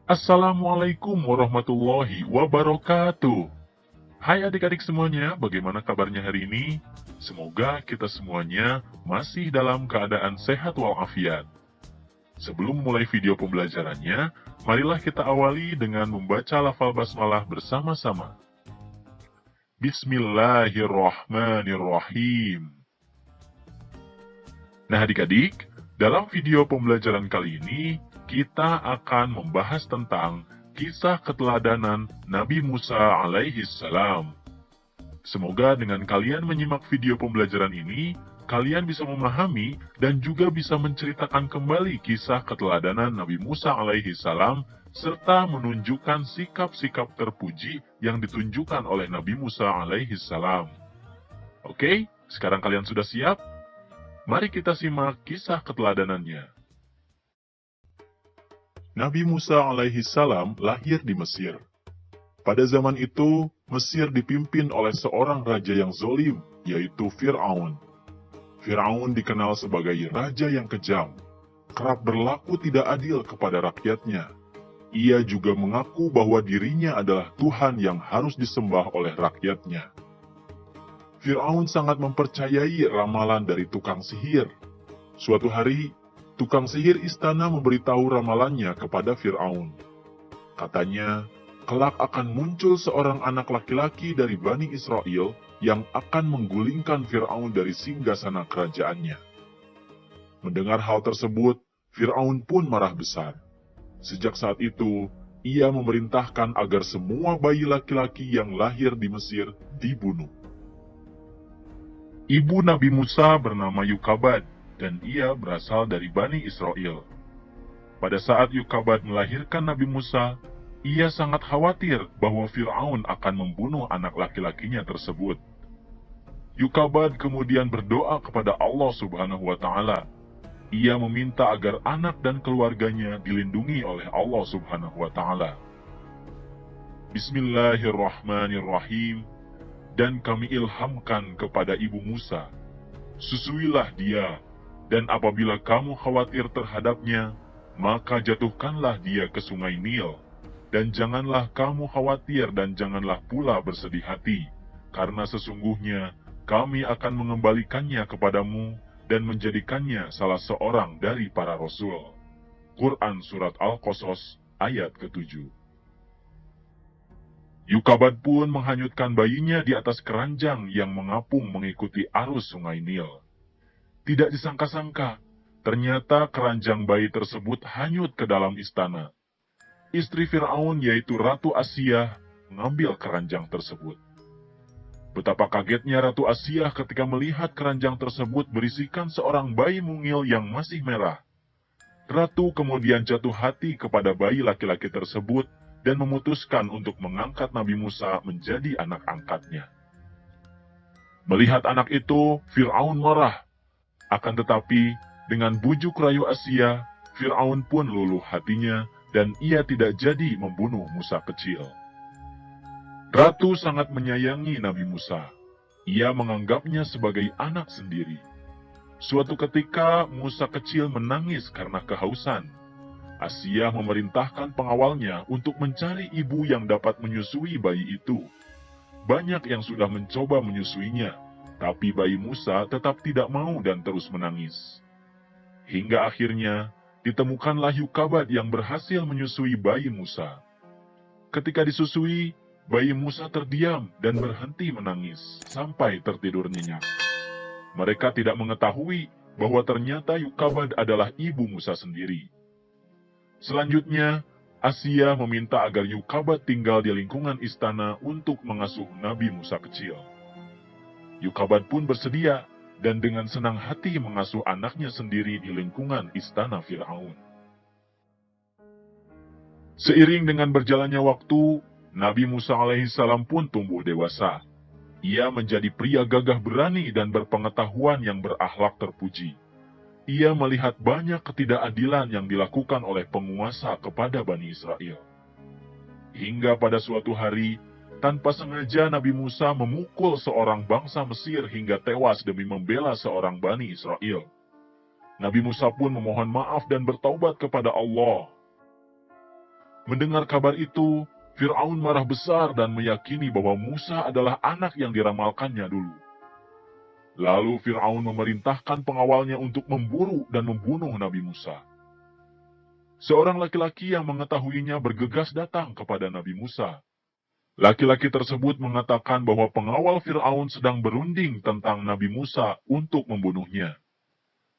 Assalamualaikum warahmatullahi wabarakatuh. Hai adik-adik semuanya, bagaimana kabarnya hari ini? Semoga kita semuanya masih dalam keadaan sehat walafiat. Sebelum mulai video pembelajarannya, marilah kita awali dengan membaca lafal basmalah bersama-sama. Bismillahirrahmanirrahim. Nah adik-adik, dalam video pembelajaran kali ini, kita akan membahas tentang kisah keteladanan Nabi Musa alaihi salam. Semoga dengan kalian menyimak video pembelajaran ini, kalian bisa memahami dan juga bisa menceritakan kembali kisah keteladanan Nabi Musa alaihi salam, serta menunjukkan sikap-sikap terpuji yang ditunjukkan oleh Nabi Musa alaihi salam. Oke, sekarang kalian sudah siap? Mari kita simak kisah keteladanannya. Nabi Musa alaihi salam lahir di Mesir. Pada zaman itu, Mesir dipimpin oleh seorang raja yang zolim, yaitu Fir'aun. Fir'aun dikenal sebagai raja yang kejam, kerap berlaku tidak adil kepada rakyatnya. Ia juga mengaku bahwa dirinya adalah Tuhan yang harus disembah oleh rakyatnya. Fir'aun sangat mempercayai ramalan dari tukang sihir. Suatu hari, tukang sihir istana memberitahu ramalannya kepada Fir'aun. Katanya, kelak akan muncul seorang anak laki-laki dari Bani Israel yang akan menggulingkan Fir'aun dari singgasana kerajaannya. Mendengar hal tersebut, Fir'aun pun marah besar. Sejak saat itu, ia memerintahkan agar semua bayi laki-laki yang lahir di Mesir dibunuh. Ibu Nabi Musa bernama Yukabad, dan ia berasal dari Bani Israel. Pada saat Yukabad melahirkan Nabi Musa, ia sangat khawatir bahwa Fir'aun akan membunuh anak laki-lakinya tersebut. Yukabad kemudian berdoa kepada Allah Subhanahu wa Ta'ala. Ia meminta agar anak dan keluarganya dilindungi oleh Allah Subhanahu wa Ta'ala. Bismillahirrahmanirrahim. Dan kami ilhamkan kepada ibu Musa, susuilah dia, dan apabila kamu khawatir terhadapnya, maka jatuhkanlah dia ke sungai Nil, dan janganlah kamu khawatir dan janganlah pula bersedih hati, karena sesungguhnya kami akan mengembalikannya kepadamu dan menjadikannya salah seorang dari para rasul. Quran Surat Al-Qasas ayat ke-7. Yukabad pun menghanyutkan bayinya di atas keranjang yang mengapung mengikuti arus sungai Nil. Tidak disangka-sangka, ternyata keranjang bayi tersebut hanyut ke dalam istana. Istri Fir'aun yaitu Ratu Asiyah mengambil keranjang tersebut. Betapa kagetnya Ratu Asiyah ketika melihat keranjang tersebut berisikan seorang bayi mungil yang masih merah. Ratu kemudian jatuh hati kepada bayi laki-laki tersebut dan memutuskan untuk mengangkat Nabi Musa menjadi anak angkatnya. Melihat anak itu, Fir'aun marah. Akan tetapi, dengan bujuk rayu Asia, Fir'aun pun luluh hatinya dan ia tidak jadi membunuh Musa kecil. Ratu sangat menyayangi Nabi Musa. Ia menganggapnya sebagai anak sendiri. Suatu ketika, Musa kecil menangis karena kehausan. Asia memerintahkan pengawalnya untuk mencari ibu yang dapat menyusui bayi itu. Banyak yang sudah mencoba menyusuinya, tapi bayi Musa tetap tidak mau dan terus menangis. Hingga akhirnya, ditemukanlah Yukabad yang berhasil menyusui bayi Musa. Ketika disusui, bayi Musa terdiam dan berhenti menangis sampai tertidur nyenyak. Mereka tidak mengetahui bahwa ternyata Yukabad adalah ibu Musa sendiri. Selanjutnya, Asia meminta agar Yukabad tinggal di lingkungan istana untuk mengasuh Nabi Musa kecil. Yukabad pun bersedia dan dengan senang hati mengasuh anaknya sendiri di lingkungan istana Fir'aun. Seiring dengan berjalannya waktu, Nabi Musa alaihissalam pun tumbuh dewasa. Ia menjadi pria gagah berani dan berpengetahuan yang berakhlak terpuji. Ia melihat banyak ketidakadilan yang dilakukan oleh penguasa kepada Bani Israel. Hingga pada suatu hari, tanpa sengaja Nabi Musa memukul seorang bangsa Mesir hingga tewas demi membela seorang Bani Israel. Nabi Musa pun memohon maaf dan bertaubat kepada Allah. Mendengar kabar itu, Fir'aun marah besar dan meyakini bahwa Musa adalah anak yang diramalkannya dulu. Lalu Fir'aun memerintahkan pengawalnya untuk memburu dan membunuh Nabi Musa. Seorang laki-laki yang mengetahuinya bergegas datang kepada Nabi Musa. Laki-laki tersebut mengatakan bahwa pengawal Fir'aun sedang berunding tentang Nabi Musa untuk membunuhnya.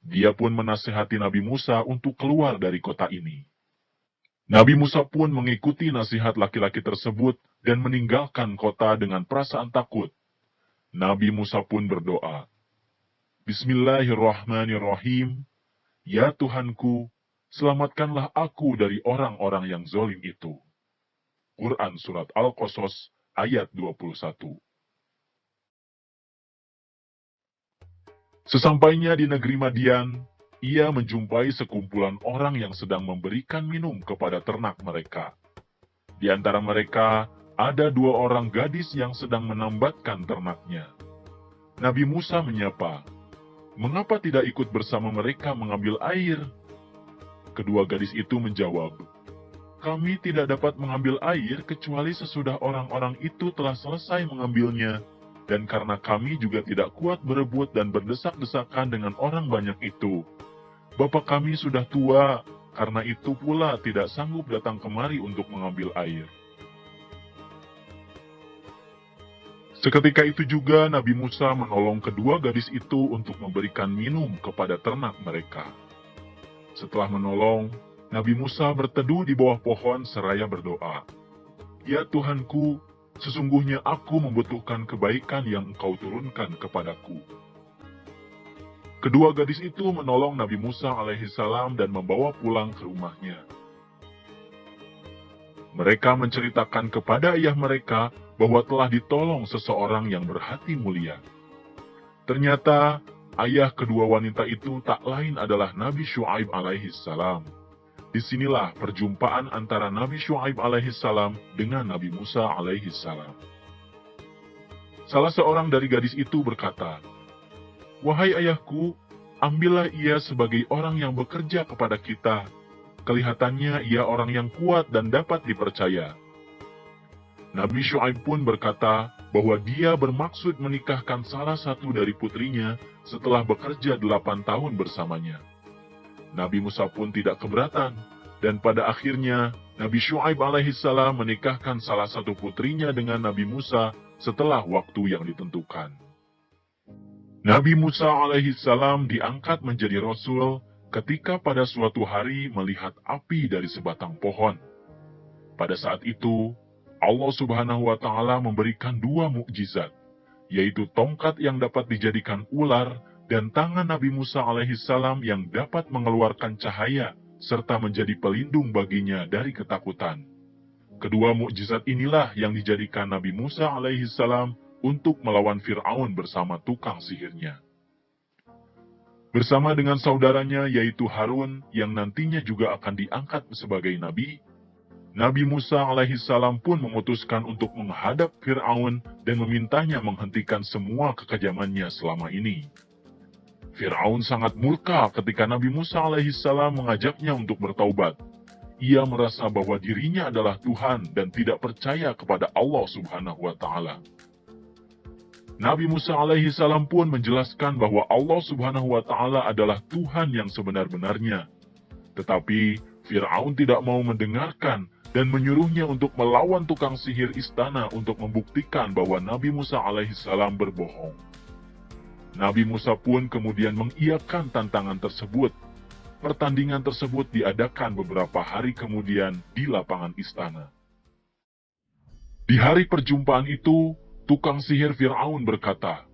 Dia pun menasihati Nabi Musa untuk keluar dari kota ini. Nabi Musa pun mengikuti nasihat laki-laki tersebut dan meninggalkan kota dengan perasaan takut. Nabi Musa pun berdoa, Bismillahirrahmanirrahim, Ya Tuhanku, selamatkanlah aku dari orang-orang yang zalim itu. Quran Surat Al-Qasas ayat 21. Sesampainya di negeri Madian, ia menjumpai sekumpulan orang yang sedang memberikan minum kepada ternak mereka. Di antara mereka, ada 2 orang gadis yang sedang menambatkan ternaknya. Nabi Musa menyapa, "Mengapa tidak ikut bersama mereka mengambil air?" Kedua gadis itu menjawab, "Kami tidak dapat mengambil air kecuali sesudah orang-orang itu telah selesai mengambilnya. Dan karena kami juga tidak kuat berebut dan berdesak-desakan dengan orang banyak itu. Bapak kami sudah tua, karena itu pula tidak sanggup datang kemari untuk mengambil air." Seketika itu juga Nabi Musa menolong kedua gadis itu untuk memberikan minum kepada ternak mereka. Setelah menolong, Nabi Musa berteduh di bawah pohon seraya berdoa, "Ya Tuhanku, sesungguhnya aku membutuhkan kebaikan yang Engkau turunkan kepadaku." Kedua gadis itu menolong Nabi Musa alaihissalam dan membawa pulang ke rumahnya. Mereka menceritakan kepada ayah mereka bahwa telah ditolong seseorang yang berhati mulia. Ternyata, ayah kedua wanita itu tak lain adalah Nabi Syuaib alaihissalam. Disinilah perjumpaan antara Nabi Syuaib alaihissalam dengan Nabi Musa alaihissalam. Salah seorang dari gadis itu berkata, "Wahai ayahku, ambillah ia sebagai orang yang bekerja kepada kita. Kelihatannya ia orang yang kuat dan dapat dipercaya." Nabi Syuaib pun berkata bahwa dia bermaksud menikahkan salah satu dari putrinya setelah bekerja 8 tahun bersamanya. Nabi Musa pun tidak keberatan, dan pada akhirnya Nabi Syuaib alaihissalam menikahkan salah satu putrinya dengan Nabi Musa setelah waktu yang ditentukan. Nabi Musa alaihissalam diangkat menjadi Rasul ketika pada suatu hari melihat api dari sebatang pohon. Pada saat itu, Allah Subhanahu wa Ta'ala memberikan 2 mukjizat, yaitu tongkat yang dapat dijadikan ular dan tangan Nabi Musa alaihissalam yang dapat mengeluarkan cahaya serta menjadi pelindung baginya dari ketakutan. Kedua mukjizat inilah yang dijadikan Nabi Musa alaihissalam untuk melawan Fir'aun bersama tukang sihirnya. Bersama dengan saudaranya yaitu Harun yang nantinya juga akan diangkat sebagai nabi, Nabi Musa alaihissalam pun memutuskan untuk menghadap Fir'aun dan memintanya menghentikan semua kekejamannya selama ini. Fir'aun sangat murka ketika Nabi Musa alaihissalam mengajaknya untuk bertaubat. Ia merasa bahwa dirinya adalah Tuhan dan tidak percaya kepada Allah Subhanahu wa Ta'ala. Nabi Musa alaihissalam pun menjelaskan bahwa Allah Subhanahu wa Ta'ala adalah Tuhan yang sebenar-benarnya. Tetapi Fir'aun tidak mau mendengarkan dan menyuruhnya untuk melawan tukang sihir istana untuk membuktikan bahwa Nabi Musa alaihissalam berbohong. Nabi Musa pun kemudian mengiyakan tantangan tersebut. Pertandingan tersebut diadakan beberapa hari kemudian di lapangan istana. Di hari perjumpaan itu, tukang sihir Fir'aun berkata,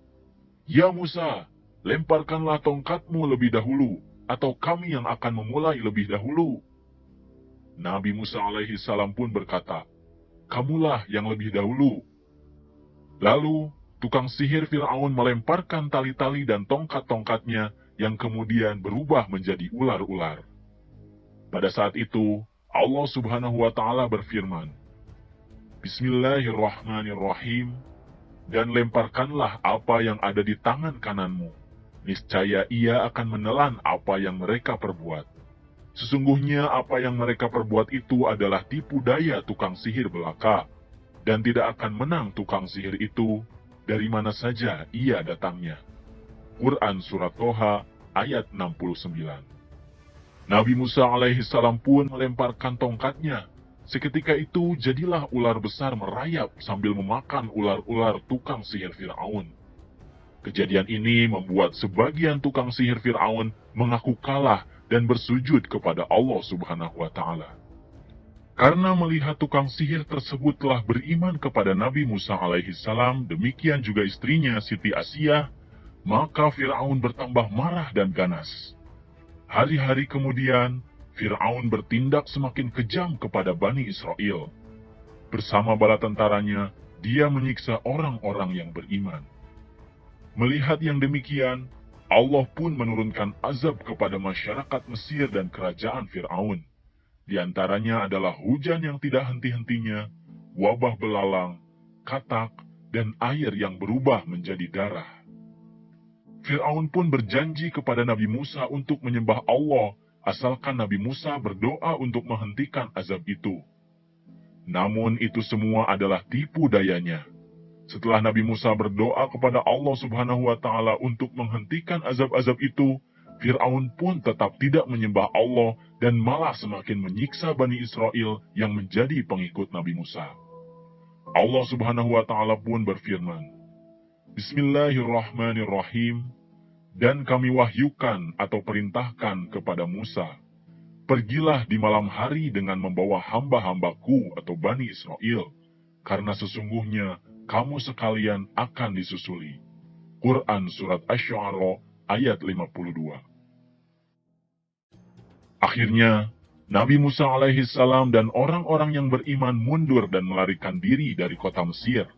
"Ya Musa, lemparkanlah tongkatmu lebih dahulu, atau kami yang akan memulai lebih dahulu." Nabi Musa alaihissalam pun berkata, "Kamulah yang lebih dahulu." Lalu, tukang sihir Fir'aun melemparkan tali-tali dan tongkat-tongkatnya yang kemudian berubah menjadi ular-ular. Pada saat itu, Allah Subhanahu wa Ta'ala berfirman, "Bismillahirrahmanirrahim, dan lemparkanlah apa yang ada di tangan kananmu. Niscaya ia akan menelan apa yang mereka perbuat. Sesungguhnya apa yang mereka perbuat itu adalah tipu daya tukang sihir belaka, dan tidak akan menang tukang sihir itu dari mana saja ia datangnya. Quran Surat Toha ayat 69. Nabi Musa alaihissalam pun melemparkan tongkatnya. Seketika itu jadilah ular besar merayap sambil memakan ular-ular tukang sihir Fir'aun. Kejadian ini membuat sebagian tukang sihir Fir'aun mengaku kalah dan bersujud kepada Allah Subhanahu wa Ta'ala. Karena melihat tukang sihir tersebut telah beriman kepada Nabi Musa alaihissalam, demikian juga istrinya Siti Asyah, maka Fir'aun bertambah marah dan ganas. Hari-hari kemudian, Fir'aun bertindak semakin kejam kepada Bani Israel. Bersama bala tentaranya, dia menyiksa orang-orang yang beriman. Melihat yang demikian, Allah pun menurunkan azab kepada masyarakat Mesir dan kerajaan Fir'aun. Di antaranya adalah hujan yang tidak henti-hentinya, wabah belalang, katak, dan air yang berubah menjadi darah. Fir'aun pun berjanji kepada Nabi Musa untuk menyembah Allah, asalkan Nabi Musa berdoa untuk menghentikan azab itu. Namun itu semua adalah tipu dayanya. Setelah Nabi Musa berdoa kepada Allah Subhanahu wa Ta'ala untuk menghentikan azab-azab itu, Fir'aun pun tetap tidak menyembah Allah dan malah semakin menyiksa Bani Israel yang menjadi pengikut Nabi Musa. Allah Subhanahu wa Ta'ala pun berfirman, Bismillahirrahmanirrahim, dan kami wahyukan atau perintahkan kepada Musa, pergilah di malam hari dengan membawa hamba-hambaku atau Bani Israel, karena sesungguhnya kamu sekalian akan disusuli. Quran Surat Asy-Syu'ara ayat 52. Akhirnya, Nabi Musa alaihissalam dan orang-orang yang beriman mundur dan melarikan diri dari kota Mesir.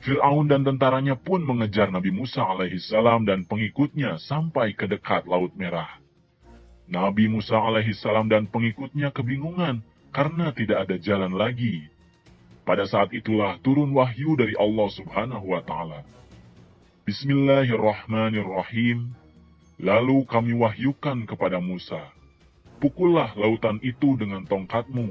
Fir'aun dan tentaranya pun mengejar Nabi Musa alaihissalam dan pengikutnya sampai ke dekat Laut Merah. Nabi Musa alaihissalam dan pengikutnya kebingungan karena tidak ada jalan lagi. Pada saat itulah turun wahyu dari Allah Subhanahu wa Ta'ala. Bismillahirrahmanirrahim. Lalu kami wahyukan kepada Musa, pukullah lautan itu dengan tongkatmu.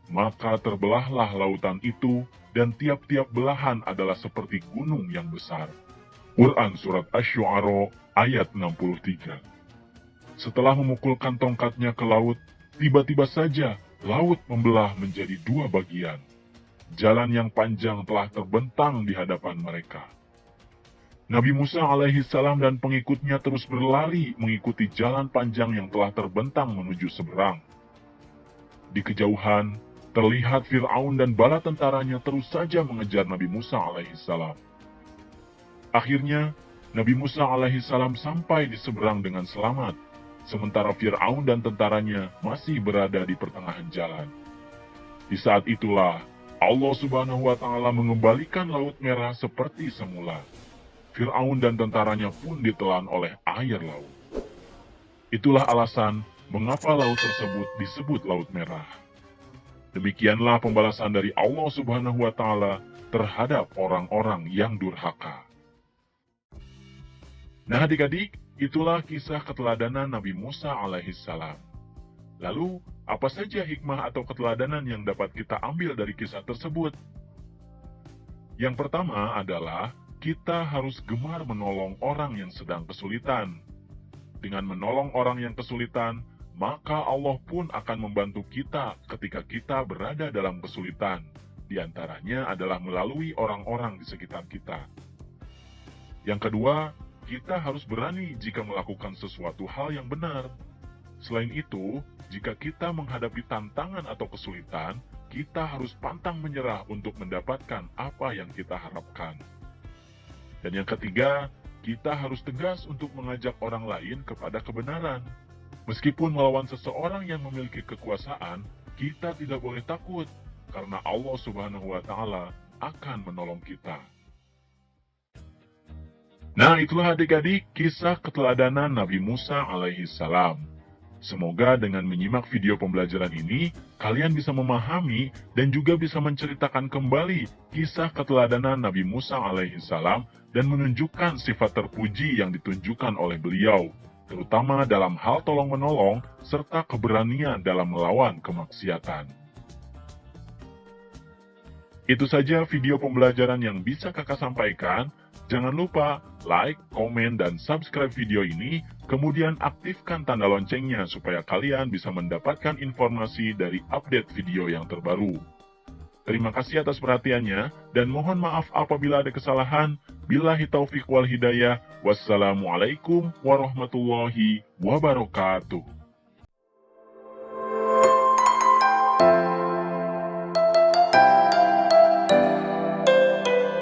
Maka terbelahlah lautan itu, dan tiap-tiap belahan adalah seperti gunung yang besar. Quran Surat Asy-Syu'ara ayat 63. Setelah memukulkan tongkatnya ke laut, tiba-tiba saja laut membelah menjadi dua bagian. Jalan yang panjang telah terbentang di hadapan mereka. Nabi Musa alaihissalam dan pengikutnya terus berlari mengikuti jalan panjang yang telah terbentang menuju seberang. Di kejauhan, terlihat Fir'aun dan bala tentaranya terus saja mengejar Nabi Musa alaihissalam. Akhirnya, Nabi Musa alaihissalam sampai di seberang dengan selamat, sementara Fir'aun dan tentaranya masih berada di pertengahan jalan. Di saat itulah, Allah Subhanahu wa Ta'ala mengembalikan Laut Merah seperti semula. Fir'aun dan tentaranya pun ditelan oleh air laut. Itulah alasan mengapa laut tersebut disebut Laut Merah. Demikianlah pembalasan dari Allah Subhanahu wa Ta'ala terhadap orang-orang yang durhaka. Nah adik-adik, itulah kisah keteladanan Nabi Musa alaihissalam. Lalu, apa saja hikmah atau keteladanan yang dapat kita ambil dari kisah tersebut? Yang pertama adalah kita harus gemar menolong orang yang sedang kesulitan. Dengan menolong orang yang kesulitan, maka Allah pun akan membantu kita ketika kita berada dalam kesulitan. Di antaranya adalah melalui orang-orang di sekitar kita. Yang kedua, kita harus berani jika melakukan sesuatu hal yang benar. Selain itu, jika kita menghadapi tantangan atau kesulitan, kita harus pantang menyerah untuk mendapatkan apa yang kita harapkan. Dan yang ketiga, kita harus tegas untuk mengajak orang lain kepada kebenaran. Meskipun melawan seseorang yang memiliki kekuasaan, kita tidak boleh takut, karena Allah Subhanahu wa Ta'ala akan menolong kita. Nah, itulah adik-adik kisah keteladanan Nabi Musa alaihissalam. Semoga dengan menyimak video pembelajaran ini, kalian bisa memahami dan juga bisa menceritakan kembali kisah keteladanan Nabi Musa alaihissalam dan menunjukkan sifat terpuji yang ditunjukkan oleh beliau, terutama dalam hal tolong-menolong serta keberanian dalam melawan kemaksiatan. Itu saja video pembelajaran yang bisa kakak sampaikan. Jangan lupa like, komen, dan subscribe video ini, kemudian aktifkan tanda loncengnya supaya kalian bisa mendapatkan informasi dari update video yang terbaru. Terima kasih atas perhatiannya, dan mohon maaf apabila ada kesalahan. Billahi taufiq wal hidayah. Wassalamualaikum warahmatullahi wabarakatuh.